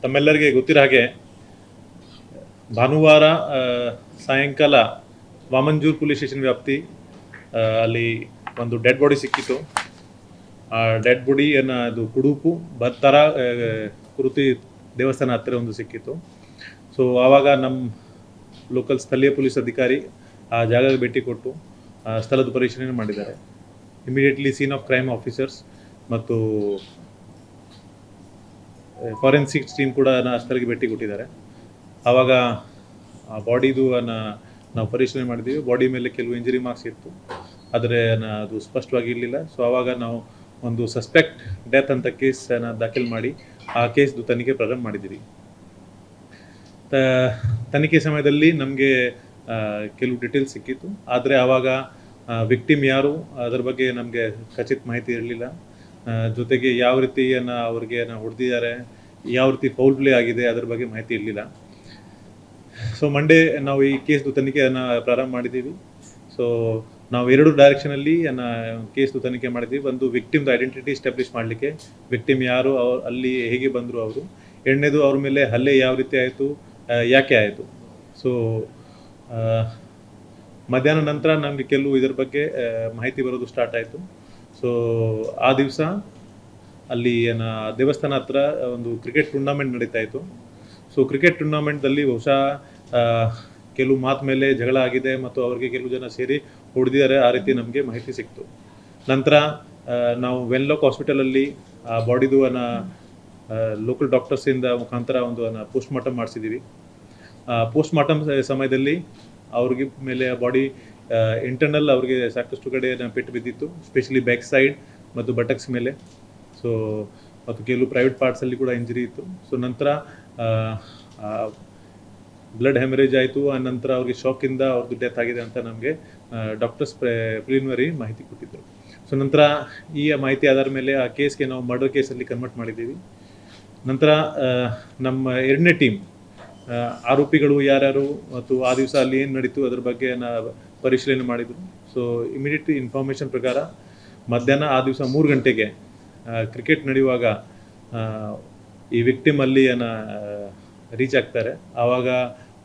ತಮ್ಮೆಲ್ಲರಿಗೆ ಗೊತ್ತಿರೋ ಹಾಗೆ ಭಾನುವಾರ ಸಾಯಂಕಾಲ ವಾಮಂಜೂರ್ ಪೊಲೀಸ್ ಸ್ಟೇಷನ್ ವ್ಯಾಪ್ತಿ ಅಲ್ಲಿ ಒಂದು ಡೆಡ್ ಬಾಡಿ ಸಿಕ್ಕಿತ್ತು. ಆ ಡೆಡ್ ಬಾಡಿಯನ್ನು ಅದು ಕುಡುಪು ಬತ್ತರ ಕುರುತಿ ದೇವಸ್ಥಾನ ಹತ್ತಿರ ಒಂದು ಸಿಕ್ಕಿತ್ತು. ಸೊ ಆವಾಗ ನಮ್ಮ ಲೋಕಲ್ ಸ್ಥಳೀಯ ಪೊಲೀಸ್ ಅಧಿಕಾರಿ ಆ ಜಾಗಕ್ಕೆ ಭೇಟಿ ಕೊಟ್ಟು ಸ್ಥಳದ ಪರಿಶೀಲನೆ ಮಾಡಿದ್ದಾರೆ. Immediately scene of crime officers ಮತ್ತು ಫಾರೆನ್ಸಿಕ್ಸ್ ಟೀಮ್ ಕೂಡ ಸ್ಥಳಕ್ಕೆ ಭೇಟಿ ಕೊಟ್ಟಿದ್ದಾರೆ. ಆವಾಗ ಆ ಬಾಡಿದು ನಾವು ಪರಿಶೀಲನೆ ಮಾಡಿದ್ದೀವಿ. ಬಾಡಿ ಮೇಲೆ ಕೆಲವು ಇಂಜರಿ ಮಾರ್ಕ್ಸ್ ಇತ್ತು, ಆದರೆ ಅದು ಸ್ಪಷ್ಟವಾಗಿ ಇರಲಿಲ್ಲ. ಸೊ ಆವಾಗ ನಾವು ಒಂದು ಸಸ್ಪೆಕ್ಟ್ ಡೆತ್ ಅಂತ ಕೇಸನ್ನು ದಾಖಲು ಮಾಡಿ ಆ ಕೇಸ್ದು ತನಿಖೆ ಪ್ರಾರಂಭ ಮಾಡಿದ್ದೀವಿ. ತನಿಖೆ ಸಮಯದಲ್ಲಿ ನಮಗೆ ಕೆಲವು ಡೀಟೇಲ್ಸ್ ಸಿಕ್ಕಿತ್ತು, ಆದರೆ ಆವಾಗ ವಿಕ್ಟಿಮ್ ಯಾರು ಅದರ ಬಗ್ಗೆ ನಮಗೆ ಖಚಿತ ಮಾಹಿತಿ ಇರಲಿಲ್ಲ. ಜೊತೆಗೆ ಯಾವ ರೀತಿಯನ್ನು ಅವ್ರಿಗೆ ಹೊಡೆದಿದ್ದಾರೆ, ಯಾವ ರೀತಿ ಫೌಲ್ ಪ್ಲೇ ಆಗಿದೆ ಅದರ ಬಗ್ಗೆ ಮಾಹಿತಿ ಇರಲಿಲ್ಲ. ಸೊ ಮಂಡೇ ನಾವು ಈ ಕೇಸ್ದು ತನಿಖೆಯನ್ನು ಪ್ರಾರಂಭ ಮಾಡಿದ್ದೀವಿ. ಸೊ ನಾವು ಎರಡು ಡೈರೆಕ್ಷನಲ್ಲಿ ಕೇಸ್ದು ತನಿಖೆ ಮಾಡಿದ್ದೀವಿ. ಒಂದು ವಿಕ್ಟಿಮ್ದು ಐಡೆಂಟಿಟಿ ಎಸ್ಟಾಬ್ಲಿಷ್ ಮಾಡಲಿಕ್ಕೆ, ವಿಕ್ಟಿಮ್ ಯಾರು, ಅಲ್ಲಿ ಹೇಗೆ ಬಂದರು ಅವರು. ಎರಡನೇದು ಅವ್ರ ಮೇಲೆ ಹಲ್ಲೆ ಯಾವ ರೀತಿ ಆಯಿತು, ಯಾಕೆ ಆಯಿತು. ಸೊ ಮಧ್ಯಾಹ್ನ ನಂತರ ನಮಗೆ ಕೆಲವು ಇದರ ಬಗ್ಗೆ ಮಾಹಿತಿ ಬರೋದು ಸ್ಟಾರ್ಟ್ ಆಯಿತು. ಸೊ ಆ ದಿವಸ ಅಲ್ಲಿ ದೇವಸ್ಥಾನ ಹತ್ರ ಒಂದು ಕ್ರಿಕೆಟ್ ಟೂರ್ನಮೆಂಟ್ ನಡೀತಾ ಇತ್ತು. ಸೊ ಕ್ರಿಕೆಟ್ ಟೂರ್ನಮೆಂಟ್ದಲ್ಲಿ ಬಹುಶಃ ಕೆಲವು ಮಾತು ಮೇಲೆ ಜಗಳ ಆಗಿದೆ ಮತ್ತು ಅವ್ರಿಗೆ ಕೆಲವು ಜನ ಸೇರಿ ಹೊಡೆದಿದ್ದಾರೆ, ಆ ರೀತಿ ನಮಗೆ ಮಾಹಿತಿ ಸಿಕ್ತು. ನಂತರ ನಾವು ವೆನ್ಲಾಕ್ ಹಾಸ್ಪಿಟಲಲ್ಲಿ ಆ ಬಾಡಿದು ಲೋಕಲ್ ಡಾಕ್ಟರ್ಸಿಂದ ಮುಖಾಂತರ ಒಂದು ಪೋಸ್ಟ್ ಮಾರ್ಟಮ್ ಮಾಡಿಸಿದ್ದೀವಿ. ಪೋಸ್ಟ್ ಮಾರ್ಟಮ್ ಸಮಯದಲ್ಲಿ ಅವ್ರಿಗೆ ಮೇಲೆ ಬಾಡಿ ಇಂಟರ್ನಲ್ ಅವ್ರಿಗೆ ಸಾಕಷ್ಟು ಕಡೆ ಪೆಟ್ಟು ಬಿದ್ದಿತ್ತು, ಸ್ಪೆಷಲಿ ಬ್ಯಾಕ್ ಸೈಡ್ ಮತ್ತು ಬಟಕ್ಸ್ ಮೇಲೆ. ಸೊ ಮತ್ತು ಕೆಲವು ಪ್ರೈವೇಟ್ ಪಾರ್ಟ್ಸಲ್ಲಿ ಕೂಡ ಇಂಜರಿ ಇತ್ತು. ಸೊ ನಂತರ ಬ್ಲಡ್ ಹೆಮರೇಜ್ ಆಯಿತು. ಆ ನಂತರ ಅವ್ರಿಗೆ ಶಾಕಿಂದ ಅವ್ರದ್ದು ಡೆತ್ ಆಗಿದೆ ಅಂತ ನಮಗೆ ಡಾಕ್ಟರ್ಸ್ ಪ್ರಿಲಿಮಿನರಿ ಮಾಹಿತಿ ಕೊಟ್ಟಿದ್ದರು. ಸೊ ನಂತರ ಈ ಮಾಹಿತಿ ಆಧಾರ ಮೇಲೆ ಆ ಕೇಸ್ಗೆ ನಾವು ಮರ್ಡರ್ ಕೇಸಲ್ಲಿ ಕನ್ವರ್ಟ್ ಮಾಡಿದ್ದೀವಿ. ನಂತರ ನಮ್ಮ ಎರಡನೇ ಟೀಮ್ ಆರೋಪಿಗಳು ಯಾರ್ಯಾರು ಮತ್ತು ಆ ದಿವಸ ಅಲ್ಲಿ ಏನು ನಡೀತು ಅದರ ಬಗ್ಗೆ ಪರಿಶೀಲನೆ ಮಾಡಿದರು. ಸೊ ಇಮಿಡಿಯೇಟ್ ಇನ್ಫಾರ್ಮೇಷನ್ ಪ್ರಕಾರ ಮಧ್ಯಾಹ್ನ ಆ ದಿವಸ 3 ಗಂಟೆಗೆ ಕ್ರಿಕೆಟ್ ನಡೆಯುವಾಗ ಈ ವಿಕ್ಟಿಮ್ ಅಲ್ಲಿ ರೀಚ್ ಆಗ್ತಾರೆ. ಆವಾಗ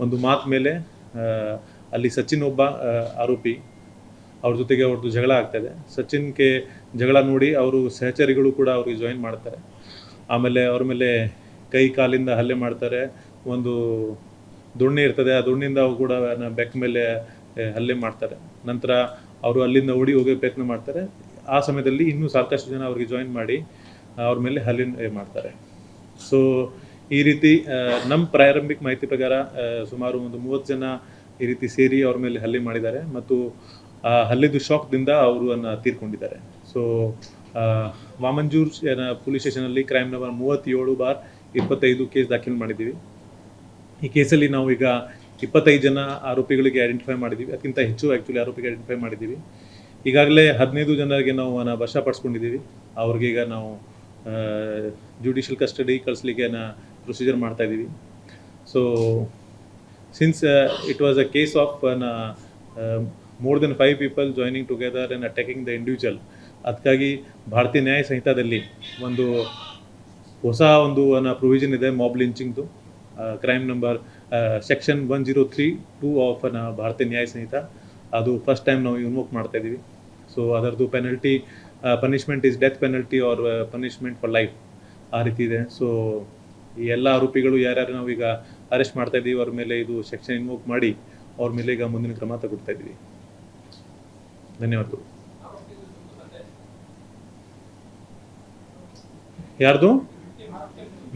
ಒಂದು ಮಾತು ಮೇಲೆ ಅಲ್ಲಿ ಸಚಿನ್ ಒಬ್ಬ ಆರೋಪಿ, ಅವ್ರ ಜೊತೆಗೆ ಅವ್ರದ್ದು ಜಗಳ ಆಗ್ತದೆ. ಸಚಿನ್ಗೆ ಜಗಳ ನೋಡಿ ಅವರು ಸಹಚರಿಗಳು ಕೂಡ ಅವ್ರಿಗೆ ಜಾಯಿನ್ ಮಾಡ್ತಾರೆ. ಆಮೇಲೆ ಅವ್ರ ಮೇಲೆ ಕೈ ಕಾಲಿಂದ ಹಲ್ಲೆ ಮಾಡ್ತಾರೆ. ಒಂದು ದೊಣ್ಣೆ ಇರ್ತದೆ, ಆ ದೊಣ್ಣಿಂದ ಅವ್ರು ಕೂಡ ಬೆಕ್ ಮೇಲೆ ಹಲ್ಲೆ ಮಾಡ್ತಾರೆ. ನಂತರ ಅವರು ಅಲ್ಲಿಂದ ಓಡಿ ಹೋಗೋ ಪ್ರಯತ್ನ ಮಾಡ್ತಾರೆ. ಆ ಸಮಯದಲ್ಲಿ ಇನ್ನೂ ಸಾಕಷ್ಟು ಜನ ಅವ್ರಿಗೆ ಜಾಯಿನ್ ಮಾಡಿ ಅವ್ರ ಮೇಲೆ ಹಲ್ಲೆ ಮಾಡ್ತಾರೆ. ಸೊ ಈ ರೀತಿ ನಮ್ಮ ಪ್ರಾರಂಭಿಕ ಮಾಹಿತಿ ಪ್ರಕಾರ ಸುಮಾರು ಒಂದು 30 ಜನ ಈ ರೀತಿ ಸೇರಿ ಅವ್ರ ಮೇಲೆ ಹಲ್ಲೆ ಮಾಡಿದ್ದಾರೆ ಮತ್ತು ಆ ಹಲ್ಲೆದು ಶಾಕ್ದಿಂದ ಅವರು ತೀರ್ಕೊಂಡಿದ್ದಾರೆ. ಸೊ ವಾಮಂಜೂರ್ ಪೊಲೀಸ್ ಸ್ಟೇಷನಲ್ಲಿ ಕ್ರೈಮ್ ನಂಬರ್ 37/25 ಕೇಸ್ ದಾಖಲು ಮಾಡಿದ್ದೀವಿ. ಈ ಕೇಸಲ್ಲಿ ನಾವು ಈಗ 25 ಜನ ಆರೋಪಿಗಳಿಗೆ ಐಡೆಂಟಿಫೈ ಮಾಡಿದ್ದೀವಿ. ಅದಕ್ಕಿಂತ ಹೆಚ್ಚು ಆ್ಯಕ್ಚುಲಿ ಆರೋಪಿಗೆ ಐಡೆಂಟಿಫೈ ಮಾಡಿದ್ದೀವಿ. ಈಗಾಗಲೇ 15 ಜನರಿಗೆ ನಾವು ವಶಪಡಿಸ್ಕೊಂಡಿದ್ದೀವಿ. ಅವ್ರಿಗೆ ಈಗ ನಾವು ಜುಡಿಷಿಯಲ್ ಕಸ್ಟಡಿ ಕಳಿಸ್ಲಿಕ್ಕೆ ಪ್ರೊಸೀಜರ್ ಮಾಡ್ತಾ ಇದ್ದೀವಿ. So since it was a case of more than 5 people joining together and attacking the individual, ಅದಕ್ಕಾಗಿ ಭಾರತೀಯ ನ್ಯಾಯ ಸಂಹಿತಾದಲ್ಲಿ ಒಂದು ಹೊಸ ಒಂದು ಪ್ರೊವಿಷನ್ ಇದೆ ಮಾಬ್ ಲಿಂಚಿಂಗ್ದು. Crime number section 1032 of Bharatiya Nyaya ಸಂಹಿತಾ, ಅದು ಫಸ್ಟ್ ಟೈಮ್ ನಾವು ಇನ್ವೋಕ್ ಮಾಡ್ತಾ ಇದ್ದೀವಿ. ಸೊ ಅದರದ್ದು punishment is death penalty or punishment for life, ಆ ರೀತಿ ಇದೆ. ಸೊ ಈ ಎಲ್ಲ ಆರೋಪಿಗಳು ಯಾರ್ಯಾರು ನಾವೀಗ ಅರೆಸ್ಟ್ ಮಾಡ್ತಾ ಇದ್ದೀವಿ ಅವ್ರ ಮೇಲೆ ಇದು ಸೆಕ್ಷನ್ ಇನ್ವೋಕ್ ಮಾಡಿ ಅವ್ರ ಮೇಲೆ ಈಗ ಮುಂದಿನ ಕ್ರಮ ತಗೊಳ್ತಾ ಇದ್ದೀವಿ. ಧನ್ಯವಾದಗಳು. ಯಾರ್ದು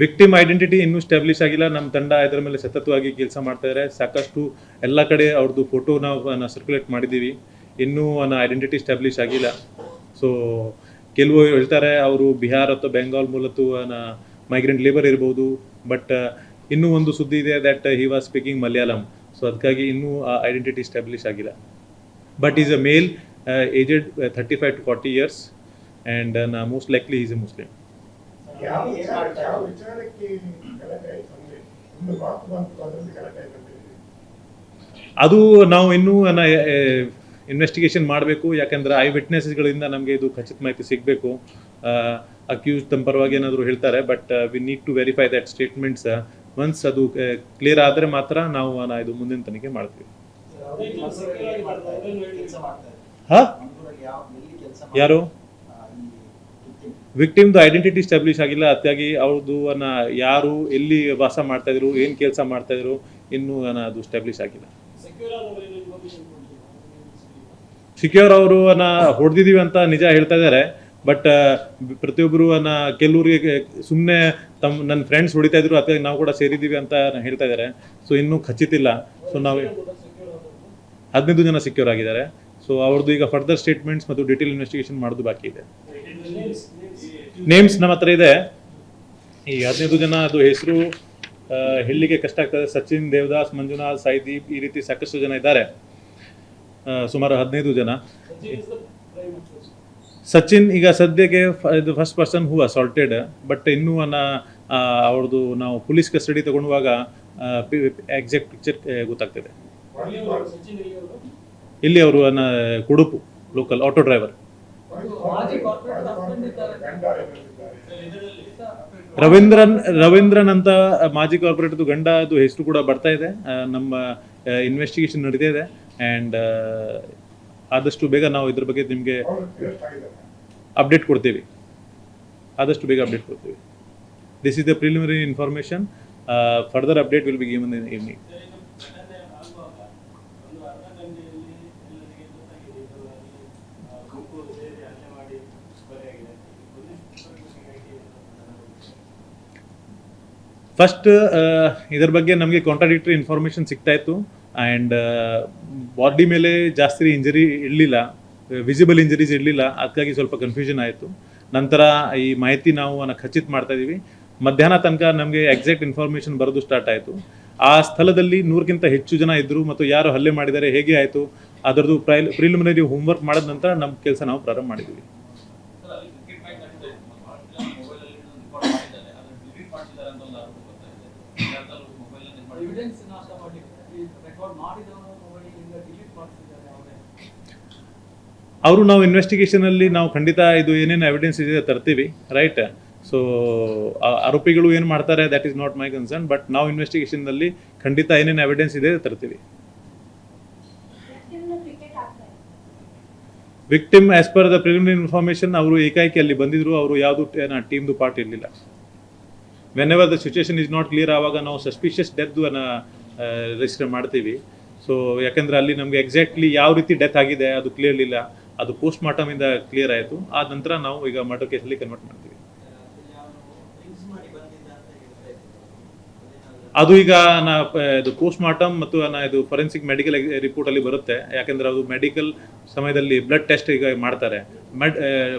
ವಿಕ್ಟಿಮ್ ಐಡೆಂಟಿಟಿ ಇನ್ನೂ ಸ್ಟಾಬ್ಲಿಷ್ ಆಗಿಲ್ಲ. ನಮ್ಮ ತಂಡ ಇದರ ಮೇಲೆ ಸತತವಾಗಿ ಕೆಲಸ ಮಾಡ್ತಾ ಇದ್ದಾರೆ. ಸಾಕಷ್ಟು ಎಲ್ಲ ಕಡೆ ಅವ್ರದ್ದು ಫೋಟೋ ನಾವು ಸರ್ಕ್ಯುಲೇಟ್ ಮಾಡಿದ್ದೀವಿ. ಇನ್ನೂ ಐಡೆಂಟಿಟಿ ಸ್ಟಾಬ್ಲಿಷ್ ಆಗಿಲ್ಲ. ಸೊ ಕೆಲವು ಹೇಳ್ತಾರೆ ಅವರು ಬಿಹಾರ್ ಅಥವಾ ಬೆಂಗಾಲ್ ಮೂಲದ್ದು ಮೈಗ್ರೆಂಟ್ ಲೇಬರ್ ಇರ್ಬೋದು, ಬಟ್ ಇನ್ನೂ ಒಂದು ಸುದ್ದಿ ಇದೆ that he was speaking Malayalam. So ಅದಕ್ಕಾಗಿ ಇನ್ನೂ ಆ ಐಡೆಂಟಿಟಿ ಸ್ಟಾಬ್ಲಿಷ್ ಆಗಿಲ್ಲ. But is a male aged 35 to 40 years and most likely is a Muslim. ಅದು ನಾವು ಇನ್ನೂ ಇನ್ವೆಸ್ಟಿಗೇಷನ್ ಮಾಡಬೇಕು. ಯಾಕೆಂದರೆ ಐ ವಿಟ್ನೆಸ್ಗಳಿಂದ ನಮಗೆ ಇದು ಖಚಿತ ಮಾಹಿತಿ ಸಿಗಬೇಕು. ಅಕ್ಯೂಸ್ ತಮ್ಮ ಪರವಾಗಿ ಏನಾದರೂ ಹೇಳ್ತಾರೆ, but we need to verify that statements. Once ಅದು ಕ್ಲಿಯರ್ ಆದರೆ ಮಾತ್ರ ನಾವು ಇದು ಮುಂದಿನ ತನಿಖೆ ಮಾಡ್ತೀವಿ. ಯಾರು ವಿಕ್ಟಿಮ್ದು ಐಡೆಂಟಿಟಿ ಸ್ಟಾಬ್ಲಿಷ್ ಆಗಿಲ್ಲ, ಅದಾಗಿ ಅವ್ರದ್ದು ಯಾರು ಎಲ್ಲಿ ವಾಸ ಮಾಡ್ತಾ ಇದ್ರು, ಏನು ಕೆಲಸ ಮಾಡ್ತಾ ಇದ್ರು, ಇನ್ನೂ ಅದು ಸ್ಟಾಬ್ಲಿಷ್ ಆಗಿಲ್ಲ. ಸಿಕ್ಯೂರ್ ಅವರು ಹೊಡೆದಿದ್ದೀವಿ ಅಂತ ನಿಜ ಹೇಳ್ತಾ ಇದ್ದಾರೆ, ಬಟ್ ಪ್ರತಿಯೊಬ್ಬರು ಕೆಲವರಿಗೆ ಸುಮ್ಮನೆ ನನ್ನ ಫ್ರೆಂಡ್ಸ್ ಹೊಡಿತಾ ಇದ್ರು ಅಥವಾ ನಾವು ಕೂಡ ಸೇರಿದ್ದೀವಿ ಅಂತ ಹೇಳ್ತಾ ಇದ್ದಾರೆ. ಸೊ ಇನ್ನೂ ಖಚಿತಿಲ್ಲ. ಸೊ ನಾವು 15 ಜನ ಸಿಕ್ಯೂರ್ ಆಗಿದ್ದಾರೆ. ಸೊ ಅವ್ರದ್ದು ಈಗ ಫರ್ದರ್ ಸ್ಟೇಟ್ಮೆಂಟ್ಸ್ ಮತ್ತು ಡಿಟೇಲ್ ಇನ್ವೆಸ್ಟಿಗೇಷನ್ ಮಾಡೋದು ಬಾಕಿ ಇದೆ. ನೇಮ್ಸ್ ನಮ್ಮ ಹತ್ರ ಇದೆ. ಈ 15 ಜನ ಅದು ಹೆಸರು ಹೇಳಲಿಕ್ಕೆ ಕಷ್ಟ ಆಗ್ತದೆ. ಸಚಿನ್, ದೇವದಾಸ್, ಮಂಜುನಾಥ್, ಸಾಯಿದೀಪ್, ಈ ರೀತಿ ಸಾಕಷ್ಟು ಜನ ಇದ್ದಾರೆ, ಸುಮಾರು 15 ಜನ. ಸಚಿನ್ ಈಗ ಸದ್ಯಕ್ಕೆ ಇದು first person who assaulted, but ಇನ್ನೂ ಅವ್ರದ್ದು ನಾವು ಪೊಲೀಸ್ ಕಸ್ಟಡಿ ತಗೊಳ್ಳುವಾಗ ಎಕ್ಸಾಕ್ಟ್ ಪಿಕ್ಚರ್ ಗೊತ್ತಾಗ್ತದೆ. ಇಲ್ಲಿ ಅವರು Kudupu local auto driver. Ravindran ಅಂತ ಮಾಜಿ ಕಾರ್ಪೊರೇಟರ್ದು ಗಂಡ ಅದು ಹೆಸರು ಕೂಡ ಬರ್ತಾ ಇದೆ. ನಮ್ಮ ಇನ್ವೆಸ್ಟಿಗೇಷನ್ ನಡೀತಾ ಇದೆ ಆ್ಯಂಡ್ ಆದಷ್ಟು ಬೇಗ ನಾವು ಇದ್ರ ಬಗ್ಗೆ ನಿಮಗೆ ಅಪ್ಡೇಟ್ ಕೊಡ್ತೀವಿ. ಆದಷ್ಟು ಬೇಗ ಅಪ್ಡೇಟ್ ಕೊಡ್ತೀವಿ. This is the preliminary information. Further update will be given in evening. First ಇದರ ಬಗ್ಗೆ ನಮಗೆ ಕಾಂಟ್ರಾಡಿಕ್ಟರಿ ಇನ್ಫಾರ್ಮೇಷನ್ ಸಿಗ್ತಾ ಇತ್ತು ಆ್ಯಂಡ್ ಬಾಡಿ ಮೇಲೆ ಜಾಸ್ತಿ ಇಂಜರಿ ಇರಲಿಲ್ಲ, ವಿಸಿಬಲ್ ಇಂಜರೀಸ್ ಇರಲಿಲ್ಲ, ಅದಕ್ಕಾಗಿ ಸ್ವಲ್ಪ ಕನ್ಫ್ಯೂಷನ್ ಆಯಿತು. ನಂತರ ಈ ಮಾಹಿತಿ ನಾವು ಖಚಿತ ಮಾಡ್ತಾ ಇದ್ದೀವಿ. ಮಧ್ಯಾಹ್ನ ತನಕ ನಮಗೆ ಎಕ್ಸಾಕ್ಟ್ ಇನ್ಫಾರ್ಮೇಷನ್ ಬರೋದು ಸ್ಟಾರ್ಟ್ ಆಯಿತು. ಆ ಸ್ಥಳದಲ್ಲಿ 100ಕ್ಕಿಂತ ಹೆಚ್ಚು ಜನ ಇದ್ದರು ಮತ್ತು ಯಾರು ಹಲ್ಲೆ ಮಾಡಿದ್ದಾರೆ, ಹೇಗೆ ಆಯಿತು, ಅದರದ್ದು ಪ್ರಿಲಿಮಿನರಿ ಹೋಮ್ವರ್ಕ್ ಮಾಡಿದ ನಂತರ ನಮ್ಮ ಕೆಲಸ ನಾವು ಪ್ರಾರಂಭ ಮಾಡಿದ್ದೀವಿ. ಅವರು ನಾವು ಇನ್ವೆಸ್ಟಿಗೇಷನಲ್ಲಿ ನಾವು ಖಂಡಿತ ಇದು ಏನೇನು ಎವಿಡೆನ್ಸ್ ಇದೆ ತರ್ತೀವಿ, ರೈಟ್. ಸೊ ಆರೋಪಿಗಳು ಏನು ಮಾಡ್ತಾರೆ that is not my concern, but ನಾವು ಇನ್ವೆಸ್ಟಿಗೇಷನ್ನಲ್ಲಿ ಖಂಡಿತ ಏನೇನು ಎವಿಡೆನ್ಸ್ ಇದೆ ತರ್ತೀವಿ. Victim as per the preliminary information ಅವರು ಏಕಾಏಕಿ ಅಲ್ಲಿ ಬಂದಿದ್ರು, ಅವರು ಯಾವುದು ಟೀಮ್ದು ಪಾರ್ಟ್ ಇರಲಿಲ್ಲ. When ever the situation is not clear ಆವಾಗ ನಾವು ಸಸ್ಪಿಷಿಯಸ್ ಡೆತ್ ರಿಜಿಸ್ಟರ್ ಮಾಡ್ತೀವಿ. ಸೊ ಯಾಕೆಂದರೆ ಅಲ್ಲಿ ನಮಗೆ ಎಕ್ಸಾಕ್ಟ್ಲಿ ಯಾವ ರೀತಿ ಡೆತ್ ಆಗಿದೆ ಅದು ಕ್ಲಿಯರ್ ಇಲ್ಲ, ಅದು ಪೋಸ್ಟ್ ಮಾರ್ಟಮ್ ಇಂದ ಕ್ಲಿಯರ್ ಆಯಿತು. ಆದ ನಂತರ ನಾವು ಈಗ ಮರ್ಡರ್ ಕೇಸಲ್ಲಿ ಕನ್ವರ್ಟ್ ಮಾಡ್ತೀವಿ. ಅದು ಈಗ ಇದು ಪೋಸ್ಟ್ ಮಾರ್ಟಮ್ ಮತ್ತು ಇದು ಫೊರೆನ್ಸಿಕ್ ಮೆಡಿಕಲ್ ರಿಪೋರ್ಟಲ್ಲಿ ಬರುತ್ತೆ. ಯಾಕೆಂದರೆ ಅದು ಮೆಡಿಕಲ್ ಸಮಯದಲ್ಲಿ ಬ್ಲಡ್ ಟೆಸ್ಟ್ ಈಗ ಮಾಡ್ತಾರೆ.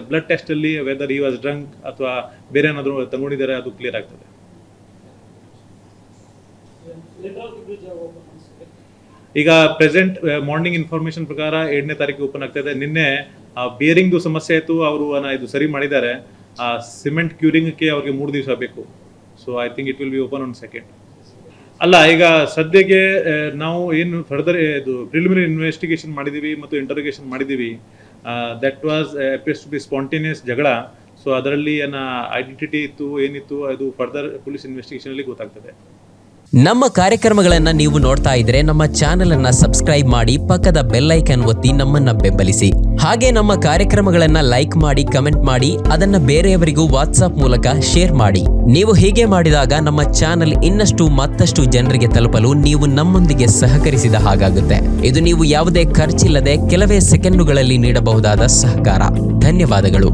ಬ್ಲಡ್ ಟೆಸ್ಟಲ್ಲಿ ವೆದರ್ ಈ ವಾಸ್ ಡ್ರಂಕ್ ಅಥವಾ ಬೇರೆ ಏನಾದರೂ ತಗೊಂಡಿದ್ದಾರೆ ಅದು ಕ್ಲಿಯರ್ ಆಗ್ತದೆ. ಈಗ ಪ್ರೆಸೆಂಟ್ ಮಾರ್ನಿಂಗ್ ಇನ್ಫಾರ್ಮೇಷನ್ ಪ್ರಕಾರ 7ನೇ ತಾರೀಕು ಓಪನ್ ಆಗ್ತಾಯಿದೆ. ನಿನ್ನೆ ಬಿಯರಿಂಗ್ದು ಸಮಸ್ಯೆ ಆಯಿತು, ಅವರು ಇದು ಸರಿ ಮಾಡಿದ್ದಾರೆ. ಸಿಮೆಂಟ್ ಕ್ಯೂರಿಂಗ್ಗೆ ಅವ್ರಿಗೆ 3 ದಿವಸ ಬೇಕು. So I think it will be open on 2nd. ಅಲ್ಲ, ಈಗ ಸದ್ಯಕ್ಕೆ ನಾವು ಏನು ಫರ್ದರ್ ಇದು ಪ್ರಿಲಿಮಿನರಿ ಇನ್ವೆಸ್ಟಿಗೇಷನ್ ಮಾಡಿದ್ದೀವಿ ಮತ್ತು ಇಂಟರೋಗೇಷನ್ ಮಾಡಿದ್ದೀವಿ. That was appears to be spontaneous ಜಗಳ. ಸೊ ಅದರಲ್ಲಿ ಐಡೆಂಟಿಟಿ ಇತ್ತು, ಏನಿತ್ತು, ಅದು ಫರ್ದರ್ ಪೊಲೀಸ್ ಇನ್ವೆಸ್ಟಿಗೇಷನಲ್ಲಿ ಗೊತ್ತಾಗ್ತದೆ. ನಮ್ಮ ಕಾರ್ಯಕ್ರಮಗಳನ್ನು ನೀವು ನೋಡ್ತಾ ಇದ್ರೆ ನಮ್ಮ ಚಾನೆಲ್ ಅನ್ನ ಸಬ್ಸ್ಕ್ರೈಬ್ ಮಾಡಿ, ಪಕ್ಕದ ಬೆಲ್ ಐಕಾನ್ ಒತ್ತಿ ನಮ್ಮನ್ನ ಬೆಂಬಲಿಸಿ. ಹಾಗೆ ನಮ್ಮ ಕಾರ್ಯಕ್ರಮಗಳನ್ನ ಲೈಕ್ ಮಾಡಿ, ಕಮೆಂಟ್ ಮಾಡಿ, ಅದನ್ನ ಬೇರೆಯವರಿಗೂ ವಾಟ್ಸ್ಆಪ್ ಮೂಲಕ ಶೇರ್ ಮಾಡಿ. ನೀವು ಹೀಗೆ ಮಾಡಿದಾಗ ನಮ್ಮ ಚಾನೆಲ್ ಮತ್ತಷ್ಟು ಜನರಿಗೆ ತಲುಪಲು ನೀವು ನಮ್ಮೊಂದಿಗೆ ಸಹಕರಿಸಿದ ಹಾಗಾಗುತ್ತೆ. ಇದು ನೀವು ಯಾವುದೇ ಖರ್ಚಿಲ್ಲದೆ ಕೆಲವೇ ಸೆಕೆಂಡುಗಳಲ್ಲಿ ನೀಡಬಹುದಾದ ಸಹಕಾರ. ಧನ್ಯವಾದಗಳು.